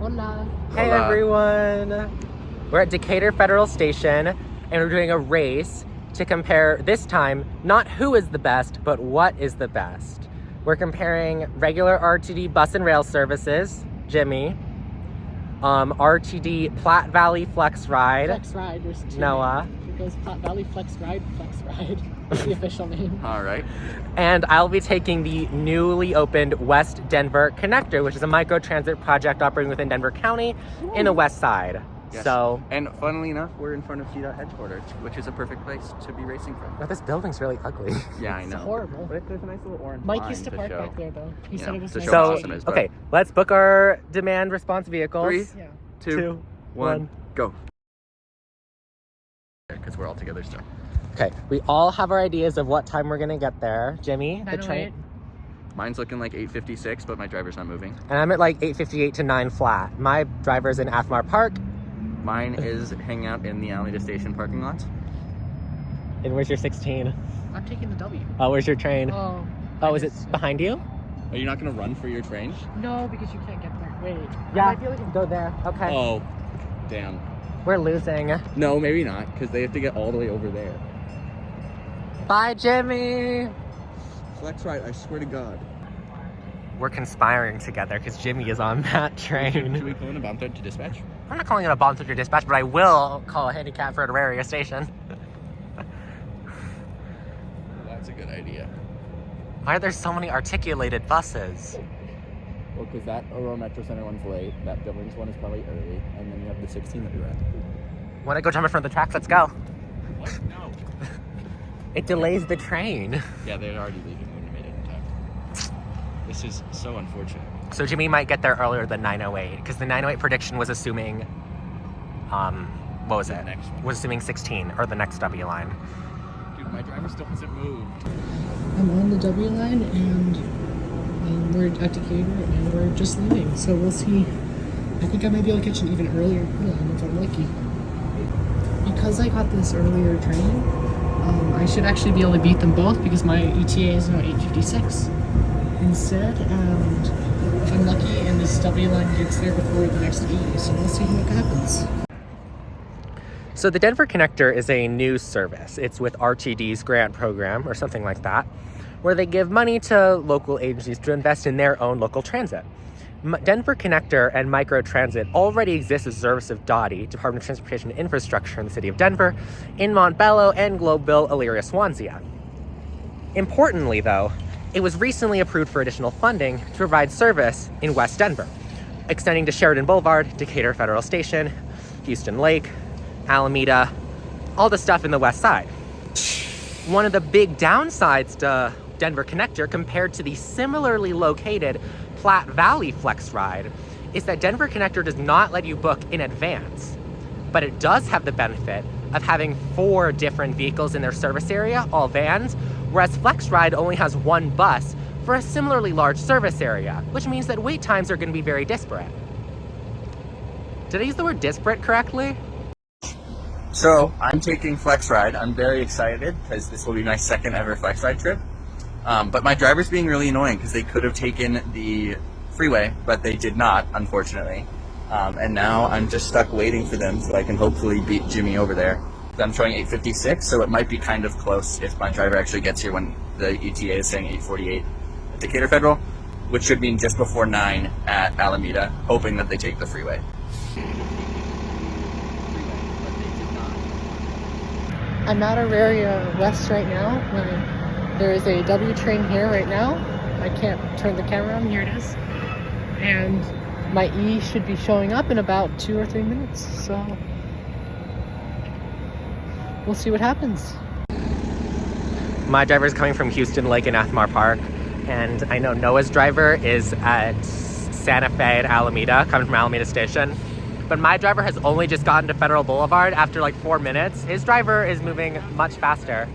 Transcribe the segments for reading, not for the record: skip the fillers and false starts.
Hola. Hey everyone! We're at Decatur-Federal Station and we're doing a race to compare, this time, not who is the best, but what is the best. We're comparing regular RTD bus and rail services, Jimmy, RTD Platte Valley FlexRide, FlexRide, there's two. Noah. It goes Platte Valley FlexRide. That's the official name. All right. And I'll be taking the newly opened West Denver Connector, which is a microtransit project operating within Denver County in the west side. Yes. So, and funnily enough, we're in front of CDOT headquarters, which is a perfect place to be racing from. but this building's really ugly. Yeah, I It's know. horrible. But there's a nice little orange Mike line used to park show. back there though. He said it was to nice show So, how and awesome it cheap. is. okay, let's book our demand response vehicles. 3, Yeah. 2, 1, go. Because we're all together still. Okay, we all have our ideas of what time we're gonna get there. Jimmy, the 9:08. train, Mine's looking like 8:56, but my driver's not moving. and I'm at like 8:58 to 9 flat. My driver's in Athmar Park. Mine is hanging out in the Alameda Station parking lot. And where's your 16? I'm taking the W. Oh, where's your train? Oh. Oh, is it behind you? Are you not going to run for your train? No, because you can't get there. Wait. Yeah, I might be able to go there. Okay. Oh, damn. We're losing. No, maybe not, because they have to get all the way over there. Bye, Jimmy. FlexRide, I swear to God. We're conspiring together because Jimmy is on that Should train. we call in a bomb threat to dispatch? I'm not calling it a bomb through dispatch, but I will call a Handicap-Elyria Station. That's a good idea. Why are there so many articulated buses? Well, because that Aurora Metro Center one's late, that Billings one is probably early, and then you have the 16 that you're at. Want to go jump in front of the tracks? Let's go. What? No. It delays the train. Yeah, they're already leaving. We wouldn't have made it in time. This is so unfortunate. So Jimmy might get there earlier than 9:08 because the 9:08 prediction was assuming, what was The it? next one. Was assuming 16 or the next W line. Dude, my driver still hasn't moved. I'm on the W line and we're at Decatur and we're just leaving. So we'll see. I think I might be able to catch an even earlier line if I'm lucky. Because I got this earlier train, I should actually be able to beat them both because my ETA is now 8:56 instead. And if I'm lucky and this W line gets there before the next E, so we'll see what happens. So the Denver Connector is a new service. It's with RTD's grant program or something like that, where they give money to local agencies to invest in their own local transit. Denver Connector and microtransit already exist as a service of DOTI, Department of Transportation and Infrastructure in the city of Denver, in Montbello and Montbello-Elyria, Swansea. Importantly, though, it was recently approved for additional funding to provide service in West Denver, extending to Sheridan Boulevard, Decatur Federal Station, Houston Lake, Alameda, all the stuff in the west side. One of the big downsides to Denver Connector compared to the similarly located Platte Valley FlexRide is that Denver Connector does not let you book in advance, but it does have the benefit of having 4 different vehicles in their service area, all vans, whereas FlexRide only has 1 bus for a similarly large service area, which means that wait times are going to be very disparate. Did I use the word disparate correctly? So, I'm taking FlexRide. I'm very excited because this will be my second ever FlexRide trip. But my driver's being really annoying because they could have taken the freeway, but they did not, unfortunately. And now I'm just stuck waiting for them so I can hopefully beat Jimmy over there. I'm showing 8:56, so it might be kind of close if my driver actually gets here when the ETA is saying 8:48 at Decatur Federal, which should mean just before 9 at Alameda, hoping that they take the freeway. I'm at Elyria West right now. There is a W train here right now. I can't turn the camera on. Here it is. And my E should be showing up in about 2 or 3 minutes. So we'll see what happens. My driver is coming from Houston Lake and Athmar Park, and I know Noah's driver is at Santa Fe at Alameda, coming from Alameda Station. But my driver has only just gotten to Federal Boulevard after like 4 minutes. His driver is moving much faster.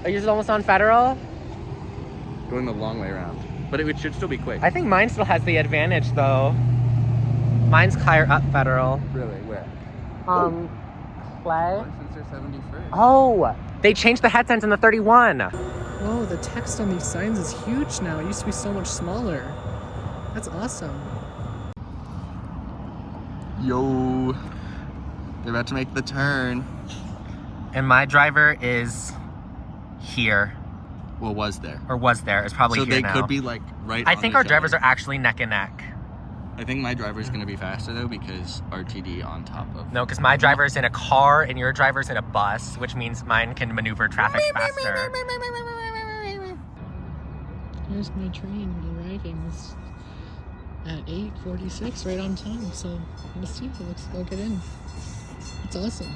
Are you almost on Federal? Going the long way around. But it should still be quick. I think mine still has the advantage though. Mine's higher up Federal. Really? Where? Clay? Since they're 71st. Oh, they changed the headsigns in the 31. Whoa, the text on these signs is huge now. It used to be so much smaller. That's awesome. Yo. They're about to make the turn. And my driver is here. Well, was there. Or was there. It's probably So here they now. could be like right I on think each our other. drivers are actually neck and neck. I think my driver's gonna be faster though because RTD on top of. No, because my driver's in a car and your driver's in a bus, which means mine can maneuver traffic faster. Here's my train arriving. It's at 8:46, right on time. So let's see. Let's go get in. It's awesome.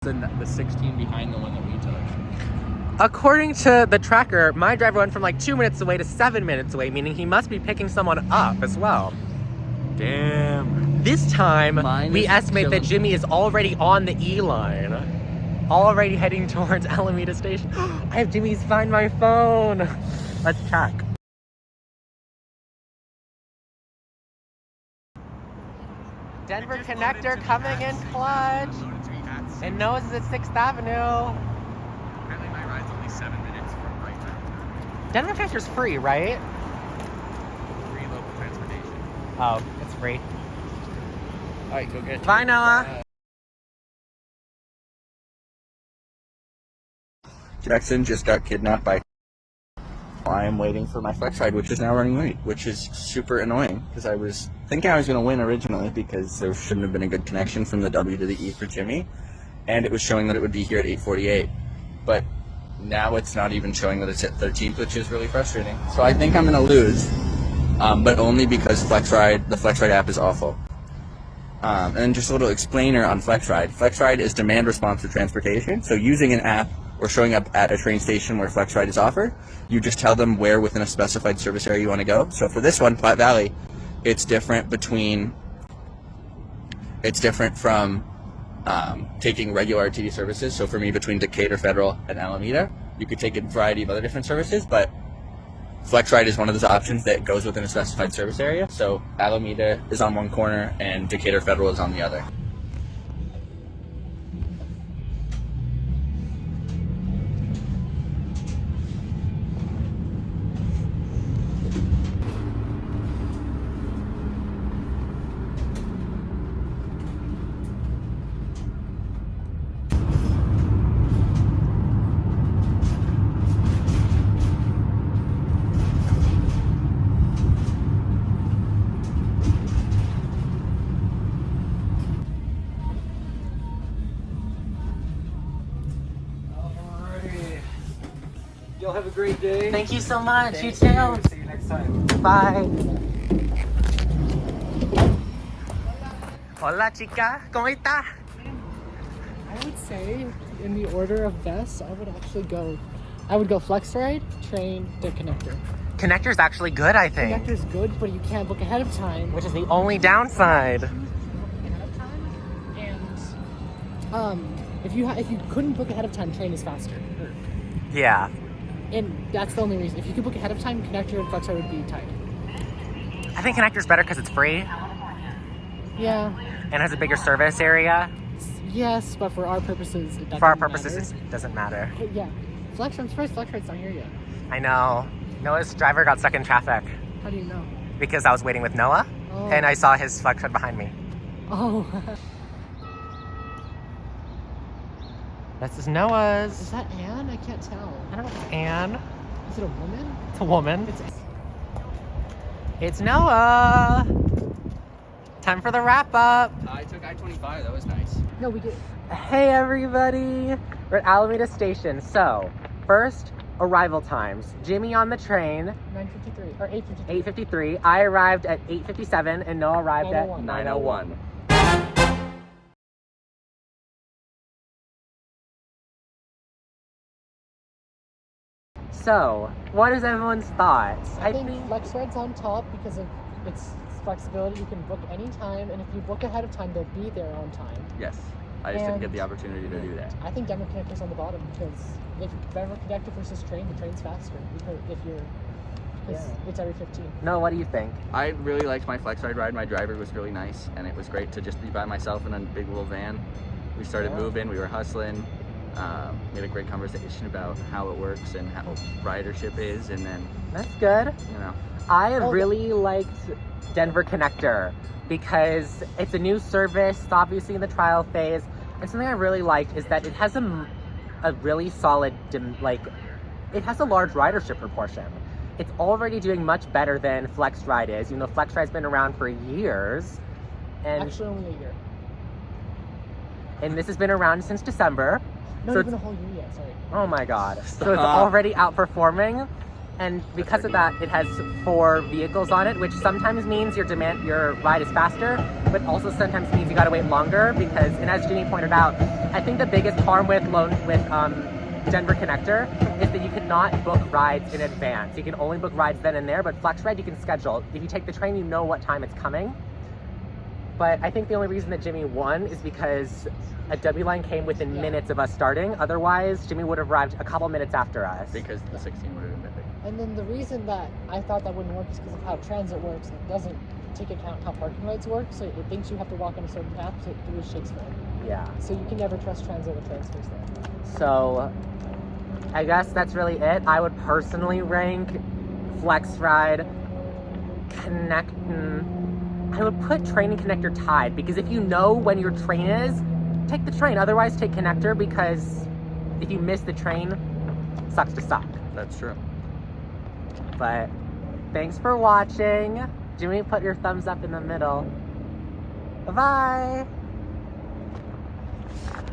The 16 behind the one that we took. According to the tracker, my driver went from like 2 minutes away to 7 minutes away, meaning he must be picking someone up as well. Damn. This time, Mine we is estimate that killing. Jimmy is already on the E line, already heading towards Alameda Station. I have Jimmy's Find My Phone. Let's check. Denver Connector coming in clutch. And Noah's is at 6th Avenue. Apparently my ride's only 7 minutes from right now. Denver Connector's free, right? Free local transportation. Oh, it's free. Alright, go get Bye, Noah. Jackson just got kidnapped by. I am waiting for my FlexRide, which is now running late, which is super annoying because I was thinking I was going to win originally because there shouldn't have been a good connection from the W to the E for Jimmy, and it was showing that it would be here at 8:48, but now it's not even showing that it's at 13th, which is really frustrating. So I think I'm going to lose, but only because the FlexRide app is awful. And then just a little explainer on FlexRide. FlexRide is demand responsive transportation, so using an app or showing up at a train station where FlexRide is offered, you just tell them where within a specified service area you want to go. So for this one, Platte Valley, it's different from taking regular RTD services. So for me, between Decatur-Federal and Alameda, you could take a variety of other different services, but FlexRide is one of those options that goes within a specified service area. So Alameda is on one corner and Decatur-Federal is on the other. Y'all have a great day. Thank you so much. Thank you you. too. See you next time. Bye. Hola, chica. ¿Cómo está? I would say, in the order of best, I would go FlexRide, train, the connector. Connector's actually good, I think. Connector's good, but you can't book ahead of time. Which is the only downside. Ahead of time, and if you couldn't book ahead of time, train is faster. Yeah. And that's the only reason. If you could book ahead of time, connector and FlexRide would be tied. I think Connector's better because it's free Yeah. and has a bigger service area. Yes, but for our purposes, it doesn't For our purposes, matter. it doesn't matter. Okay, yeah. I'm surprised FlexRide's not here yet. I know. Noah's driver got stuck in traffic How do you know? because I was waiting with Noah Oh. and I saw his FlexRide behind me. Oh. This is Noah's. Is that Anne? I can't tell. I don't know if it's Anne. Is it a woman? It's a woman. It's It's Noah. Time for the wrap up. I took I-25, that was nice. No, we did. Hey everybody. We're at Alameda Station. So, first, arrival times. Jimmy on the train, 9:53 or 8:53. 8:53. I arrived at 8:57 and Noah arrived at 9:01. 9:01. So, what is everyone's thoughts? I think FlexRide's on top because of its flexibility. You can book any time, and if you book ahead of time, they'll be there on time. Yes, I just didn't And- get the opportunity to do that. I think Denver Connector's on the bottom because if Denver Connector versus train, the train's faster because it's every 15. Noah, what do you think? I really liked my FlexRide ride. My driver was really nice, and it was great to just be by myself in a big little van. We started moving, we were hustling. We had a great conversation about how it works and how ridership is, and then, That's good. you know. I Oh, really liked Denver Connector because it's a new service. It's obviously in the trial phase. And something I really liked is that it has a really solid, it has a large ridership proportion. It's already doing much better than FlexRide is. You know, FlexRide's been around for years. And, actually only a year. and this has been around since December. Not So even a it's, whole year yet, sorry. oh my God. So it's already outperforming. And because of that, it has 4 vehicles on it, which sometimes means your ride is faster, but also sometimes means you gotta wait longer because, and as Jimmy pointed out, I think the biggest harm with Denver Connector is that you cannot book rides in advance. You can only book rides then and there, but FlexRide you can schedule. If you take the train, you know what time it's coming. But I think the only reason that Jimmy won is because a W line came within minutes of us starting. Otherwise, Jimmy would have arrived a couple minutes after us. Because the 16 would have been big. And then the reason that I thought that wouldn't work is because of how transit works. It doesn't take account how parking rides work, so it thinks you have to walk on a certain path to do a Shakespeare. Yeah. So you can never trust transit with train space there. So I guess that's really it. I would personally rank FlexRide I would put train and connector tied because if you know when your train is, take the train. Otherwise, take connector because if you miss the train, sucks to suck. That's true. But thanks for watching. Jimmy, put your thumbs up in the middle. Bye-bye.